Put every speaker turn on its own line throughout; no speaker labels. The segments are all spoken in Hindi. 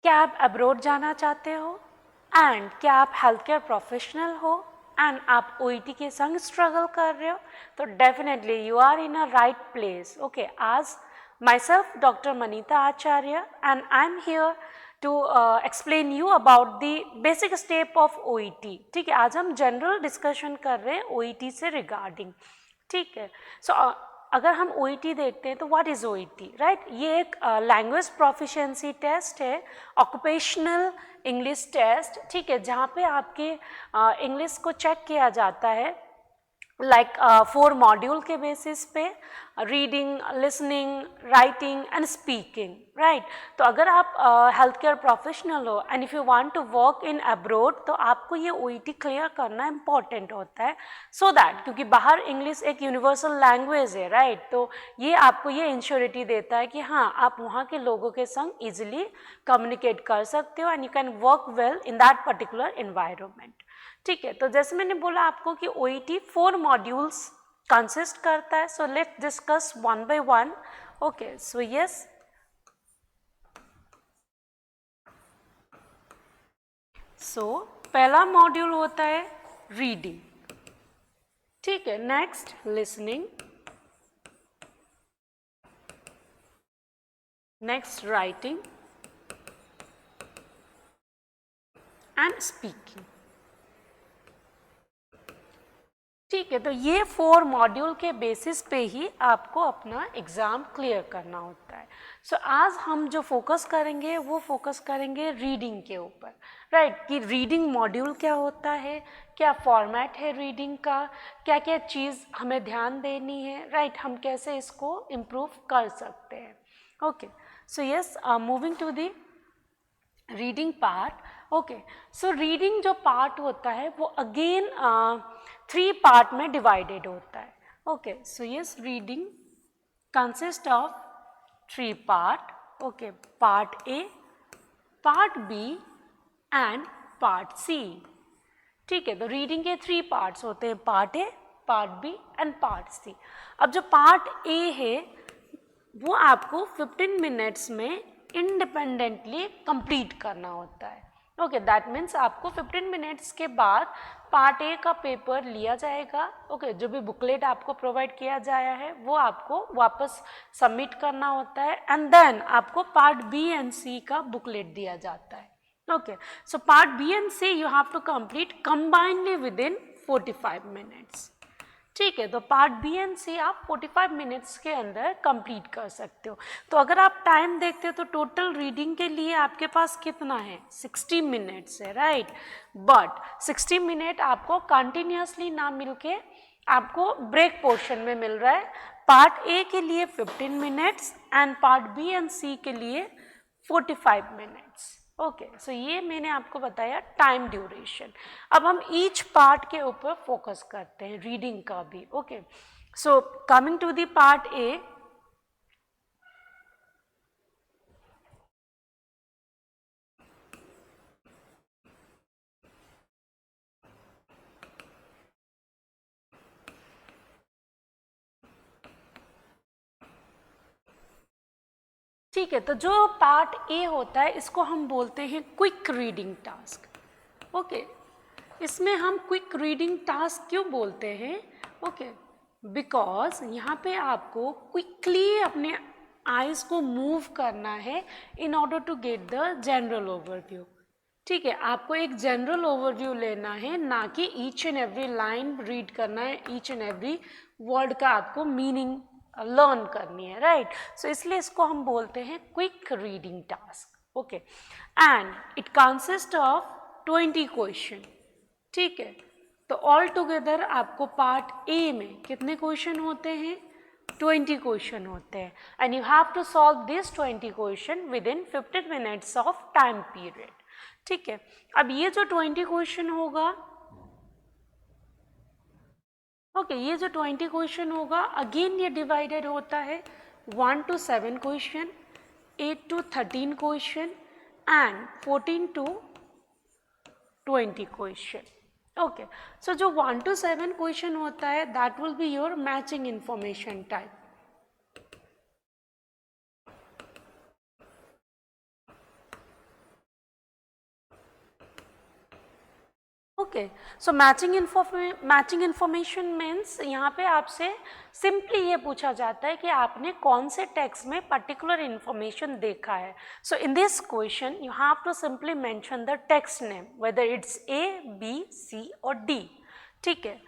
क्या आप अब्रॉड जाना चाहते हो एंड क्या आप हेल्थ केयर प्रोफेशनल हो एंड आप OET के संग स्ट्रगल कर रहे हो, तो definitely you are in a right place. Okay, आज myself Dr. Manita Acharya and I'm here to explain you about the basic step of OET. ठीक है, आज हम जनरल डिस्कशन कर रहे हैं OET से रिगार्डिंग. ठीक है, सो अगर हम OET देखते हैं तो व्हाट इज़ OET, राइट? ये एक लैंग्वेज प्रोफिशिएंसी टेस्ट है, ऑक्यूपेशनल इंग्लिश टेस्ट. ठीक है, जहाँ पे आपके इंग्लिश को चेक किया जाता है लाइक 4 मॉड्यूल के बेसिस पे, reading, listening, writing and speaking, right? तो अगर आप हेल्थ केयर प्रोफेशनल हो and if you want to work in abroad तो आपको ये OET क्लियर करना इम्पॉर्टेंट होता है, सो दैट, क्योंकि बाहर इंग्लिश एक यूनिवर्सल लैंग्वेज है, राइट? तो ये आपको ये इंश्योरिटी देता है कि हाँ, आप वहाँ के लोगों के संग ईजिली कम्युनिकेट कर सकते हो and you can work well in that particular environment. ठीक है, तो जैसे मैंने बोला आपको कि OET 4 मॉड्यूल्स कंसिस्ट करता है. So let's discuss one by one. Okay, so yes, so पहला मॉड्यूल होता है रीडिंग. ठीक है, next listening, next writing and speaking. ठीक है, तो ये 4 मॉड्यूल के बेसिस पे ही आपको अपना एग्ज़ाम क्लियर करना होता है. सो आज हम जो फोकस करेंगे वो फोकस करेंगे रीडिंग के ऊपर, राइट? कि रीडिंग मॉड्यूल क्या होता है, क्या फॉर्मेट है रीडिंग का, क्या क्या चीज़ हमें ध्यान देनी है, राइट? हम कैसे इसको इम्प्रूव कर सकते हैं. Okay, so yes, moving to the reading part. Okay, so reading जो पार्ट होता है वो अगेन 3 पार्ट में डिवाइडेड होता है. Okay, so yes, reading consist of 3 part. Okay, part A, part B and part C. ठीक है, तो रीडिंग के 3 पार्ट्स होते हैं, part A, part B and part C. अब जो पार्ट ए है वो आपको 15 मिनट्स में इंडिपेंडेंटली कंप्लीट करना होता है. ओके, दैट मीन्स आपको 15 मिनट्स के बाद पार्ट ए का पेपर लिया जाएगा. ओके, जो भी बुकलेट आपको प्रोवाइड किया जाया है वो आपको वापस सबमिट करना होता है एंड देन आपको पार्ट बी एंड सी का बुकलेट दिया जाता है. Okay, so part B and C you have to complete combinedly within 45 minutes. ठीक है, तो पार्ट बी एंड सी आप 45 मिनट्स के अंदर कंप्लीट कर सकते हो. तो अगर आप टाइम देखते हो तो टोटल रीडिंग के लिए आपके पास कितना है, 60 मिनट्स है, राइट? बट 60 मिनट आपको कंटिन्यूसली ना मिलके आपको ब्रेक पोर्शन में मिल रहा है. पार्ट ए के लिए 15 minutes and part B and C के लिए 45 मिनट्स. ओके, सो ये मैंने आपको बताया टाइम ड्यूरेशन. अब हम ईच पार्ट के ऊपर फोकस करते हैं, रीडिंग का भी. Okay, so coming to the part A. ठीक है, तो जो पार्ट ए होता है इसको हम बोलते हैं क्विक रीडिंग टास्क. ओके, इसमें हम क्विक रीडिंग टास्क क्यों बोलते हैं? ओके, बिकॉज यहाँ पे आपको क्विकली अपने आइज़ को मूव करना है in order to get the general overview. ठीक है, आपको एक जनरल ओवरव्यू लेना है, ना कि each and every line read करना है, ईच एंड एवरी वर्ड का आपको मीनिंग लर्न करनी है, राइट? सो इसलिए इसको हम बोलते हैं quick reading task. Okay, and it consist of 20 question. ठीक है, तो ऑल टुगेदर आपको पार्ट ए में कितने क्वेश्चन होते हैं, 20 क्वेश्चन होते हैं and you have to solve this 20 question within 15 minutes of time period. ठीक है, अब ये जो 20 क्वेश्चन होगा, ओके, ये जो 20 क्वेश्चन होगा अगेन ये डिवाइडेड होता है 1 to 7 question, 8 to 13 question and 14 to 20 question. Okay, so जो 1 to 7 क्वेश्चन होता है that will be your matching information type. Okay, so matching information means यहाँ पे आपसे सिंपली ये पूछा जाता है कि आपने कौन से टेक्स्ट में पर्टिकुलर इन्फॉर्मेशन देखा है. So in this question you have to simply mention the text name whether it's A, B, C और D. ठीक है,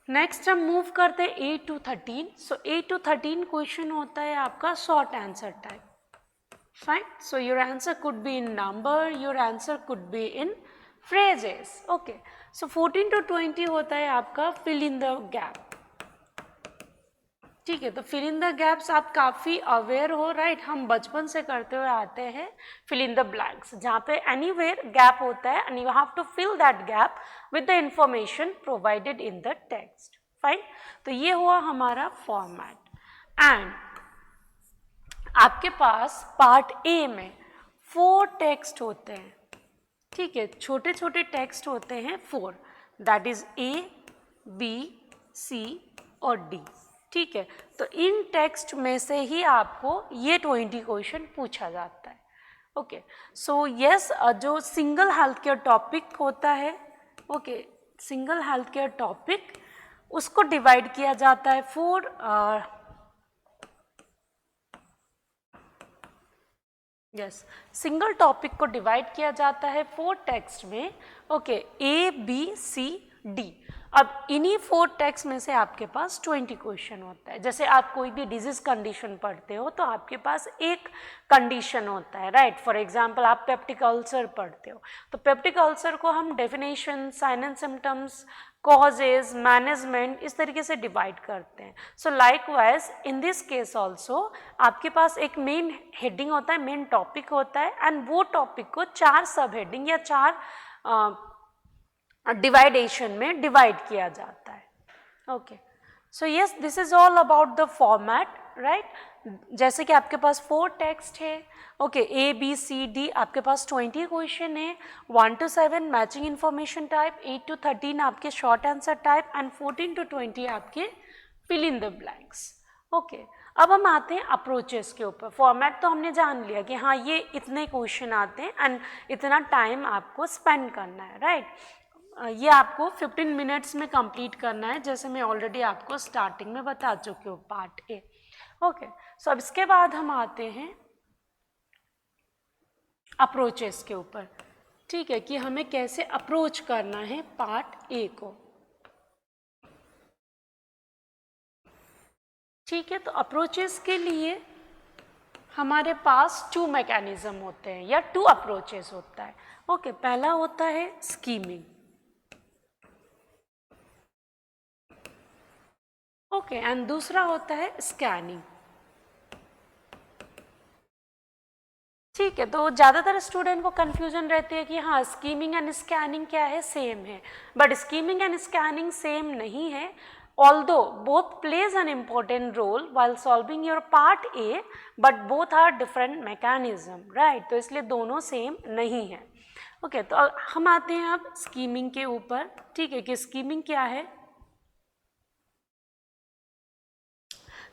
नेक्स्ट हम मूव करते हैं A to 13. So A to 13 question होता है आपका short answer type. Fine, so your answer could be in number, your answer could be in phrases. Okay, so 14 to 20 होता है आपका fill in the gap. ठीक है, तो fill in the gaps आप काफ़ी अवेयर हो, राइट. हम बचपन से करते हुए आते हैं fill in the blanks, जहाँ पे anywhere gap होता है and you have to fill that gap with the information provided in the text. Fine, तो ये हुआ हमारा format. And आपके पास पार्ट A में 4 टेक्स्ट होते हैं. ठीक है, छोटे छोटे टेक्स्ट होते हैं 4, that is A, B, C और D. ठीक है, तो इन टेक्स्ट में से ही आपको ये 20 क्वेश्चन पूछा जाता है. ओके, सो यस, जो सिंगल हेल्थ केयर टॉपिक होता है, okay, single health care topic उसको डिवाइड किया जाता है 4 यस, सिंगल टॉपिक को डिवाइड किया जाता है 4 टेक्स्ट में. Okay, A, B, C, D. अब इन्हीं 4 टेक्स्ट में से आपके पास 20 क्वेश्चन होता है. जैसे आप कोई भी डिजीज कंडीशन पढ़ते हो तो आपके पास एक कंडीशन होता है, राइट. फॉर एग्जांपल आप पेप्टिक अल्सर पढ़ते हो तो पेप्टिक अल्सर को हम definition, sign and symptoms, causes, management इस तरीके से डिवाइड करते हैं. So likewise in this case also आपके पास एक मेन हेडिंग होता है, मेन टॉपिक होता है, एंड वो टॉपिक को 4 सब हेडिंग या 4 डिवाइडेशन में डिवाइड किया जाता है. Okay, so yes, this is all about the format, right. जैसे कि आपके पास 4 टेक्स्ट है. Okay, A, B, C, D आपके पास 20 क्वेश्चन है. 1 to 7 matching information type, 8 to 13 आपके short answer type and 14 to 20 आपके fill in the blanks. Okay, अब हम आते हैं अप्रोचेस के ऊपर. फॉर्मेट तो हमने जान लिया कि हाँ ये इतने क्वेश्चन आते हैं एंड इतना टाइम आपको स्पेंड करना है, राइट. ये आपको 15 मिनट्स में कंप्लीट करना है, जैसे मैं ऑलरेडी आपको स्टार्टिंग में बता चुकी हूँ पार्ट A. ओके, सो अब इसके बाद हम आते हैं अप्रोचेस के ऊपर. ठीक है, कि हमें कैसे अप्रोच करना है पार्ट A को. ठीक है, तो अप्रोचेस के लिए हमारे पास 2 मैकेनिज्म होते हैं या 2 अप्रोचेस होता है. ओके, पहला होता है स्कीमिंग. ओके, एंड दूसरा होता है स्कैनिंग. ठीक है, तो ज़्यादातर स्टूडेंट को कन्फ्यूजन रहती है कि हाँ स्कीमिंग एंड स्कैनिंग क्या है, सेम है. But skimming and scanning same नहीं है, although both plays an important role while solving your part A, but both are different mechanism, right. तो इसलिए दोनों सेम नहीं है. ओके, तो हम आते हैं अब स्कीमिंग के ऊपर. ठीक है, कि स्कीमिंग क्या है.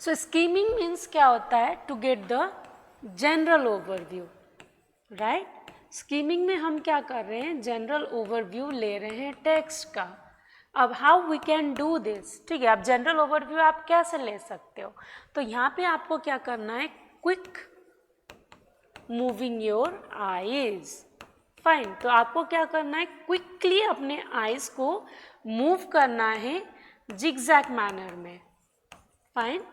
सो स्कीमिंग मीन्स क्या होता है, to get the general overview, right. Skimming में हम क्या कर रहे हैं, जनरल ओवरव्यू ले रहे हैं टेक्स्ट का. अब how we can do this. ठीक है, अब जनरल ओवरव्यू आप कैसे ले सकते हो, तो यहाँ पे आपको क्या करना है, quick moving your eyes. Fine, तो आपको क्या करना है, क्विकली अपने आईज को मूव करना है जिगजैग मैनर में. फाइन,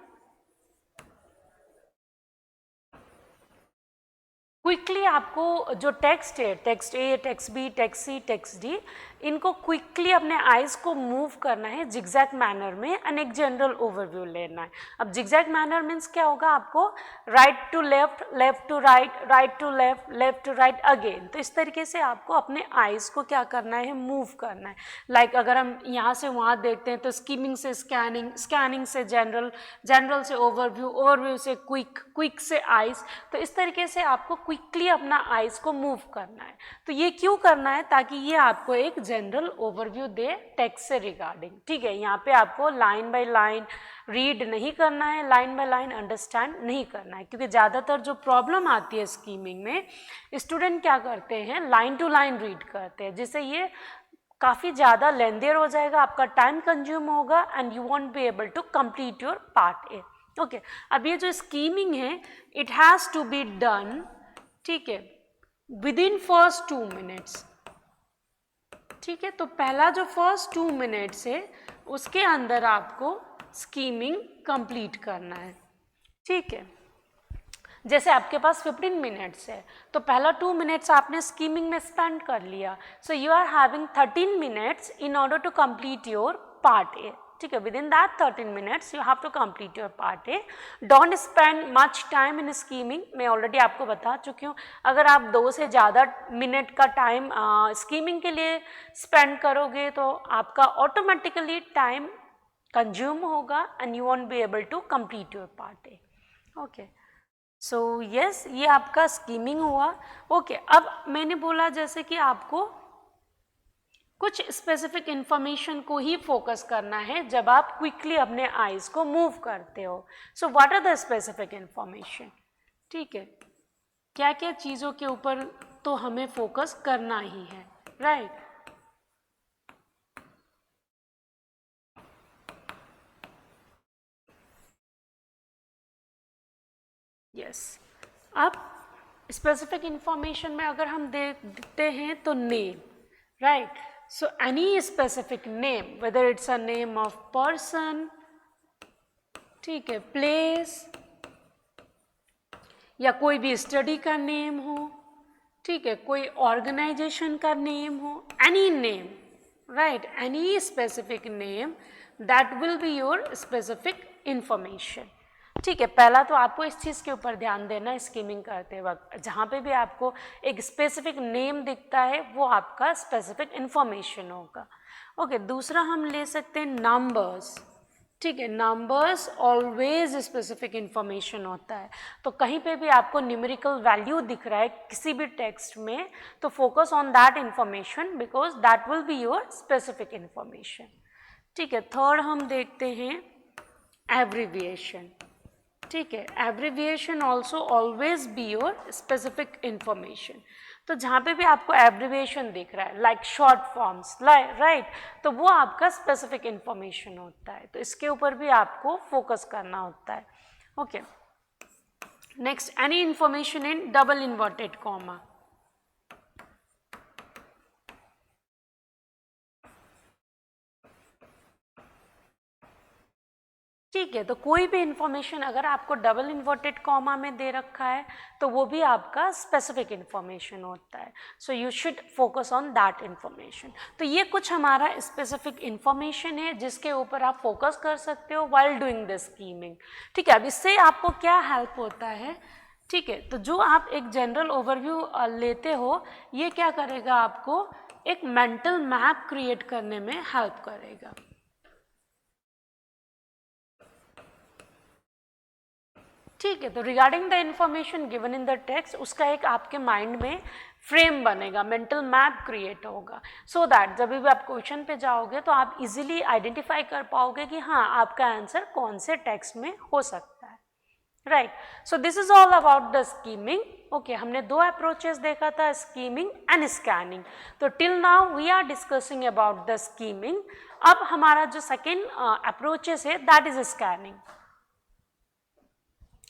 क्विकली आपको जो टेक्स्ट है, text A, text B, text C, text D, इनको क्विकली अपने आइज को मूव करना है जिगजैग मैनर में एंड एक जनरल ओवरव्यू लेना है. अब जिगजैग मैनर मीन्स क्या होगा, आपको right to left, left to right, right to left, left to right again. तो इस तरीके से आपको अपने आइज को क्या करना है, मूव करना है. लाइक अगर हम यहाँ से वहाँ देखते हैं तो स्कीमिंग से स्कैनिंग, स्कैनिंग से जनरल, जनरल से ओवरव्यू, ओवरव्यू से क्विक, क्विक से आइज. तो इस तरीके से आपको क्विकली अपना आइज को मूव करना है. तो ये क्यों करना है, ताकि ये आपको एक जनरल ओवरव्यू दे टेक्स्ट से रिगार्डिंग. ठीक है, यहाँ पे आपको लाइन बाय लाइन रीड नहीं करना है, लाइन बाय लाइन अंडरस्टैंड नहीं करना है, क्योंकि ज़्यादातर जो प्रॉब्लम आती है स्कीमिंग में, स्टूडेंट क्या करते हैं, लाइन टू लाइन रीड करते हैं, जिससे ये काफ़ी ज़्यादा लेंदियर हो जाएगा, आपका टाइम कंज्यूम होगा and you won't be able to complete your part A. Okay, अब ये जो स्कीमिंग है it has to be done, ठीक है, विद इन फर्स्ट 2 मिनट्स। ठीक है, तो पहला जो फर्स्ट 2 मिनट्स है उसके अंदर आपको स्कीमिंग कंप्लीट करना है। ठीक है, जैसे आपके पास 15 मिनट्स है तो पहला 2 मिनट्स आपने स्कीमिंग में स्पेंड कर लिया, so you are having 13 minutes in order to complete your part A. ठीक है, within that 13 minutes you have to complete your part A. Don't spend much time in skimming, मैं ऑलरेडी आपको बता चुकी हूँ, अगर आप 2 से ज़्यादा मिनट का टाइम स्कीमिंग के लिए स्पेंड करोगे तो आपका ऑटोमेटिकली टाइम कंज्यूम होगा and you won't be able to complete your part A. Okay, so yes, ये आपका स्कीमिंग हुआ। ओके, अब मैंने बोला जैसे कि आपको कुछ स्पेसिफिक इंफॉर्मेशन को ही फोकस करना है जब आप क्विकली अपने आइज को मूव करते हो। So what are the specific information? ठीक है, क्या क्या चीज़ों के ऊपर तो हमें फोकस करना ही है, राइट? यस, अब स्पेसिफिक इंफॉर्मेशन में अगर हम देखते हैं तो name, right? So any specific name, whether it's a name of person, ठीक है, प्लेस, या कोई भी स्टडी का नेम हो, ठीक है, कोई ऑर्गेनाइजेशन का नेम हो, any name, right, any specific name that will be your specific information. ठीक है, पहला तो आपको इस चीज़ के ऊपर ध्यान देना स्कीमिंग करते वक्त, जहाँ पे भी आपको एक स्पेसिफिक नेम दिखता है वो आपका स्पेसिफिक इंफॉर्मेशन होगा। ओके, दूसरा हम ले सकते हैं नंबर्स। ठीक है, नंबर्स ऑलवेज स्पेसिफिक इंफॉर्मेशन होता है, तो कहीं पे भी आपको न्यूमेरिकल वैल्यू दिख रहा है किसी भी टेक्स्ट में तो focus on that information because that will be your specific information. ठीक है, थर्ड हम देखते हैं एब्रिविएशन। ठीक है, abbreviation also always be your specific information, तो जहाँ पे भी आपको एब्रिविएशन दिख रहा है लाइक शॉर्ट फॉर्म्स, राइट, तो वो आपका स्पेसिफिक इंफॉर्मेशन होता है, तो इसके ऊपर भी आपको फोकस करना होता है। Okay, next, any information in double inverted comma. ठीक है, तो कोई भी इंफॉर्मेशन अगर आपको डबल इन्वर्टेड कॉमा में दे रखा है तो वो भी आपका स्पेसिफिक इंफॉर्मेशन होता है, so you should focus on that information. तो ये कुछ हमारा स्पेसिफिक इंफॉर्मेशन है जिसके ऊपर आप फोकस कर सकते हो व्हाइल डूइंग द स्कीमिंग। ठीक है, अब इससे आपको क्या हेल्प होता है? ठीक है, तो जो आप एक जनरल ओवरव्यू लेते हो ये क्या करेगा, आपको एक मेंटल मैप क्रिएट करने में हेल्प करेगा। ठीक है, तो regarding the information given in the text उसका एक आपके माइंड में फ्रेम बनेगा, मेंटल मैप क्रिएट होगा, सो दैट जब भी आप क्वेश्चन पे जाओगे तो आप इजीली आइडेंटिफाई कर पाओगे कि हाँ आपका आंसर कौन से टेक्स्ट में हो सकता है, right? So this is all about the skimming. Okay, हमने 2 अप्रोचेस देखा था, स्कीमिंग एंड स्कैनिंग। तो till now we are discussing about the skimming. अब हमारा जो सेकेंड अप्रोचेस है that is scanning.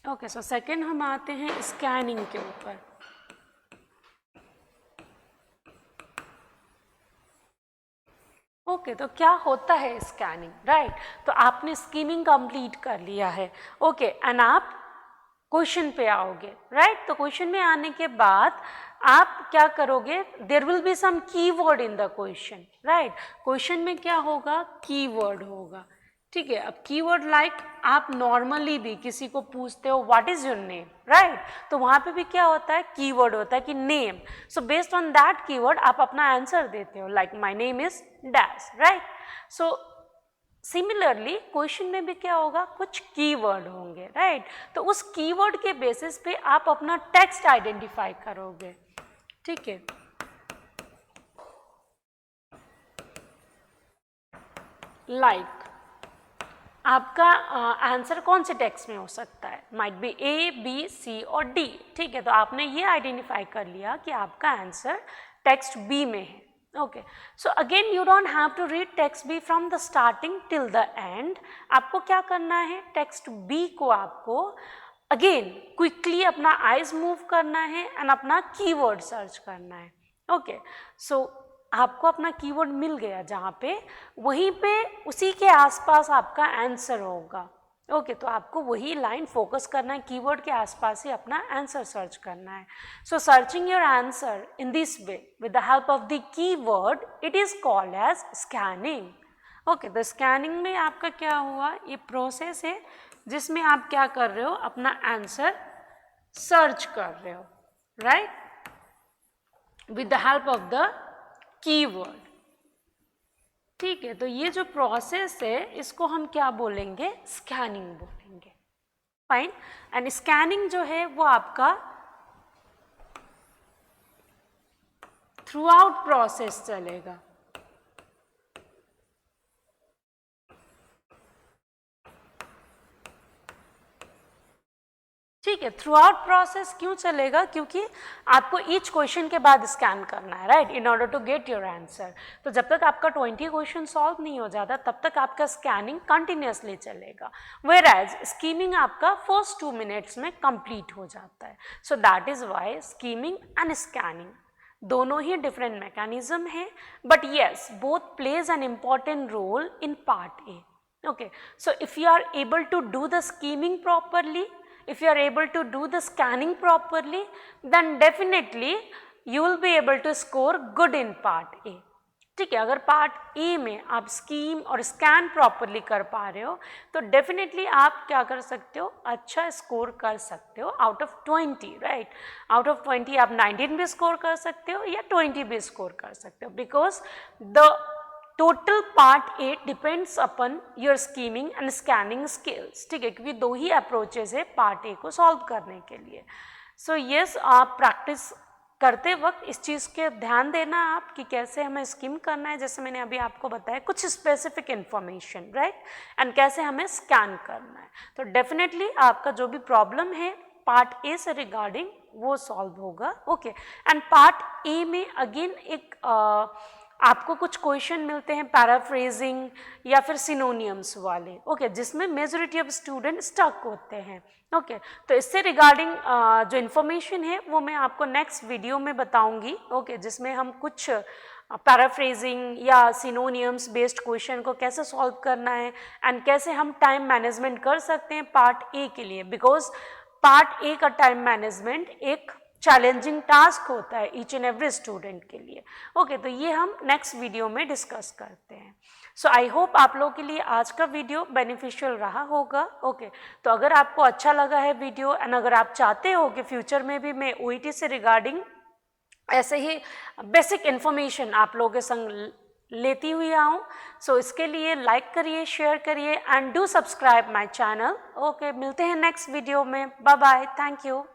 Okay, so second हम आते हैं स्कैनिंग के ऊपर। ओके, तो क्या होता है स्कैनिंग, राइट? तो आपने स्कीमिंग कंप्लीट कर लिया है, ओके, एंड आप क्वेश्चन पे आओगे, राइट? तो क्वेश्चन में आने के बाद आप क्या करोगे, there will be some keyword in the question, right? Question में क्या होगा, कीवर्ड होगा। ठीक है, अब कीवर्ड लाइक आप नॉर्मली भी किसी को पूछते हो what is your name, right? तो वहाँ पे भी क्या होता है, कीवर्ड होता है कि name, so based on that keyword आप अपना आंसर देते हो, like my name is dash, right? So similarly question में भी क्या होगा, कुछ कीवर्ड होंगे, राइट? तो उस कीवर्ड के बेसिस पे आप अपना टेक्स्ट आइडेंटिफाई करोगे। ठीक है, लाइक आपका आंसर कौन से टेक्स्ट में हो सकता है, माइट बी ए, बी, सी और डी। ठीक है, तो आपने ये आइडेंटिफाई कर लिया कि आपका आंसर टेक्स्ट बी में है। Okay, so again you don't have to read text B from the starting till the end. आपको क्या करना है, टेक्स्ट बी को आपको अगेन क्विकली अपना आइज मूव करना है एंड अपना कीवर्ड सर्च करना है. ओके, सो आपको अपना कीवर्ड मिल गया जहाँ पे, वहीं पे उसी के आसपास आपका आंसर होगा. ओके, तो आपको वही लाइन फोकस करना है, कीवर्ड के आसपास ही अपना आंसर सर्च करना है. So searching your answer in this way with the help of the keyword, it is called as scanning. Okay, तो स्कैनिंग में आपका क्या हुआ, ये प्रोसेस है जिसमें आप क्या कर रहे हो, अपना आंसर सर्च कर रहे हो, right, with the help of the keyword. ठीक है, तो ये जो प्रोसेस है इसको हम क्या बोलेंगे, स्कैनिंग बोलेंगे. फाइन. एंड स्कैनिंग जो है वो आपका थ्रू आउट प्रोसेस चलेगा. ठीक है, थ्रू आउट प्रोसेस क्यों चलेगा, क्योंकि आपको ईच क्वेश्चन के बाद स्कैन करना है, right, in order to get your answer. तो जब तक आपका 20 क्वेश्चन सॉल्व नहीं हो जाता तब तक आपका स्कैनिंग कंटिन्यूसली चलेगा. वेयर एज स्कीमिंग आपका फर्स्ट 2 मिनट्स में कंप्लीट हो जाता है. So that is why skimming and scanning दोनों ही डिफरेंट मैकेनिज्म है, but yes both plays an important role in part A. Okay, so if you are able to do the skimming properly, if you are able to do the scanning properly, then definitely you will be able to score good in part A. ठीक है, अगर पार्ट ए में आप स्कीम और स्कैन प्रॉपरली कर पा रहे हो तो डेफिनेटली आप क्या कर सकते हो, अच्छा स्कोर कर सकते हो out of 20, right. Out of 20 आप 19 भी स्कोर कर सकते हो या 20 भी स्कोर कर सकते हो, because the total part A depends upon your skimming and scanning skills. ठीक है, क्योंकि 2 ही अप्रोचेज है पार्ट ए को सॉल्व करने के लिए. सो येस, आप प्रैक्टिस करते वक्त इस चीज़ के ध्यान देना आप कि कैसे हमें स्कीम करना है, जैसे मैंने अभी आपको बताया कुछ स्पेसिफिक इन्फॉर्मेशन, राइट, एंड कैसे हमें स्कैन करना है. तो डेफिनेटली आपका जो भी प्रॉब्लम है पार्ट ए से रिगार्डिंग वो सॉल्व होगा. ओके, एंड पार्ट ए में अगेन एक आपको कुछ क्वेश्चन मिलते हैं पैराफ्रेजिंग या फिर सिनोनियम्स वाले. ओके, जिसमें मेजॉरिटी ऑफ स्टूडेंट स्टक होते हैं. ओके, तो इससे रिगार्डिंग जो इन्फॉर्मेशन है वो मैं आपको नेक्स्ट वीडियो में बताऊंगी. ओके, जिसमें हम कुछ पैराफ्रेजिंग या सिनोनियम्स बेस्ड क्वेश्चन को कैसे सॉल्व करना है एंड कैसे हम टाइम मैनेजमेंट कर सकते हैं पार्ट ए के लिए, बिकॉज पार्ट ए का टाइम मैनेजमेंट एक चैलेंजिंग टास्क होता है ईच एंड एवरी स्टूडेंट के लिए. ओके, तो ये हम नेक्स्ट वीडियो में डिस्कस करते हैं. सो आई होप आप लोगों के लिए आज का वीडियो बेनिफिशियल रहा होगा. ओके, तो अगर आपको अच्छा लगा है वीडियो एंड अगर आप चाहते हो कि फ्यूचर में भी मैं ओईटी से रिगार्डिंग ऐसे ही बेसिक इन्फॉर्मेशन आप लोगों के संग लेती हुई आऊँ, सो इसके लिए लाइक करिए, शेयर करिए and do subscribe my channel. Okay, मिलते हैं नेक्स्ट वीडियो में. Bye bye, thank you.